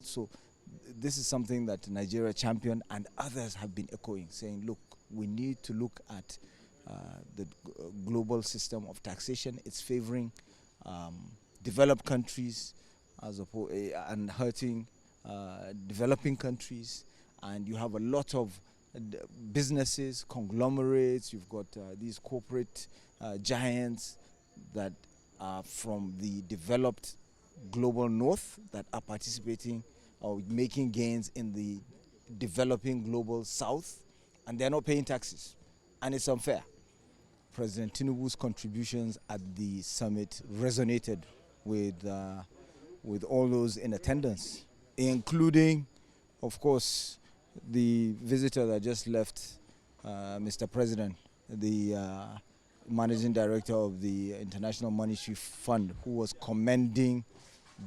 So this is something that Nigeria championed, and others have been echoing, saying, look, we need to look at the global system of taxation. It's favoring developed countries and hurting developing countries. And you have a lot of businesses, conglomerates, you've got these corporate giants that are from the developed global north that are participating or making gains in the developing global south, and they're not paying taxes, and it's unfair. President Tinubu's contributions at the summit resonated with all those in attendance, including, of course, the visitor that just left, Mr. President, the managing director of the International Monetary Fund, who was commending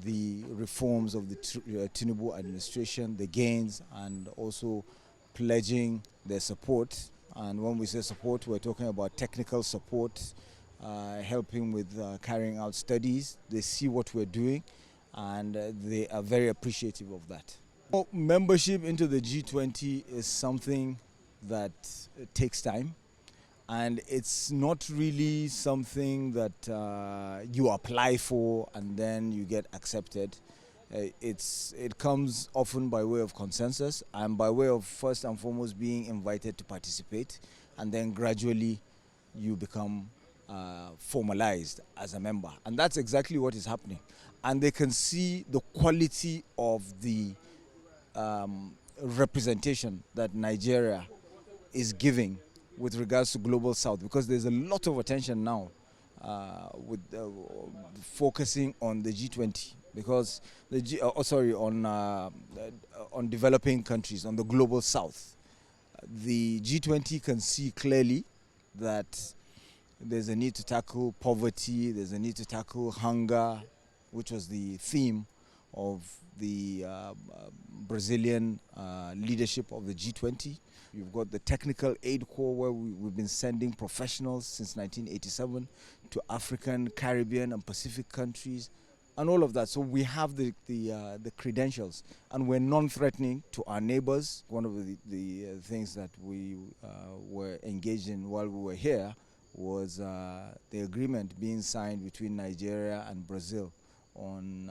the reforms of the Tinubu administration, the gains, and also pledging their support. And when we say support, we're talking about technical support, helping with carrying out studies. They see what we're doing, and they are very appreciative of that. Well, membership into the G20 is something that takes time, and it's not really something that you apply for and then you get accepted. It comes often by way of consensus and by way of first and foremost being invited to participate, and then gradually you become formalized as a member. And that's exactly what is happening. And they can see the quality of the representation that Nigeria is giving with regards to Global South, because there's a lot of attention now with focusing on the G20, because on developing countries, on the Global South. The G20 can see clearly that there's a need to tackle poverty, there's a need to tackle hunger, which was the theme of the Brazilian leadership of the G20. You've got the Technical Aid Corps, where we've been sending professionals since 1987 to African, Caribbean, and Pacific countries, and all of that. So we have the credentials, and we're non-threatening to our neighbors. One of the things that we were engaged in while we were here was the agreement being signed between Nigeria and Brazil on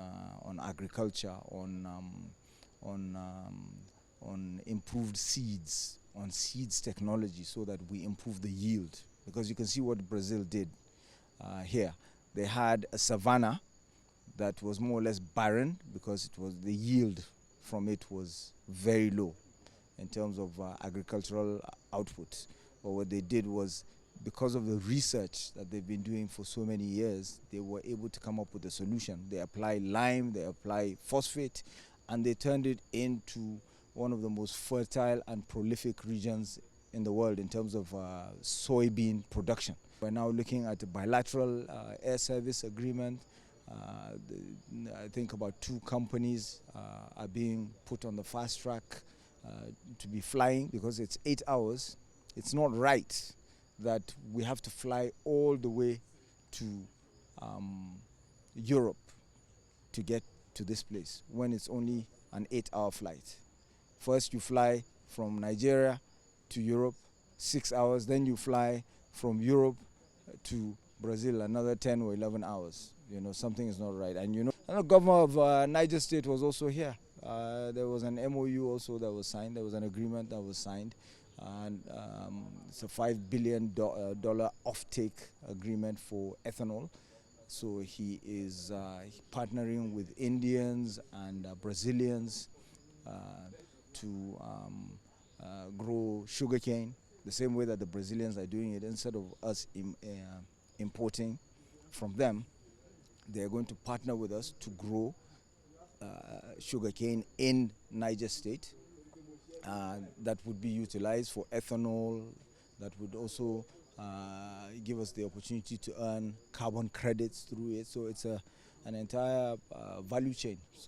agriculture, on improved seeds, on seeds technology, so that we improve the yield. Because you can see what Brazil did here. They had a savanna that was more or less barren because the yield from it was very low in terms of agricultural output. But what they did was, because of the research that they've been doing for so many years, they were able to come up with a solution. They apply lime, they apply phosphate, and they turned it into one of the most fertile and prolific regions in the world in terms of soybean production. We're now looking at a bilateral air service agreement. I think about 2 companies are being put on the fast track to be flying, because it's 8 hours. It's not right that we have to fly all the way to Europe to get to this place when it's only an 8-hour flight. First you fly from Nigeria to Europe, 6 hours, then you fly from Europe to Brazil, another 10 or 11 hours. You know, something is not right. And the governor of Niger State was also here. There was an MOU also that was signed. There was an agreement that was signed. And it's a $5 billion offtake agreement for ethanol. So he is partnering with Indians and Brazilians to grow sugarcane, the same way that the Brazilians are doing it. Instead of us importing from them, they're going to partner with us to grow sugarcane in Niger State. That would be utilized for ethanol. That would also give us the opportunity to earn carbon credits through it. So it's an entire value chain. So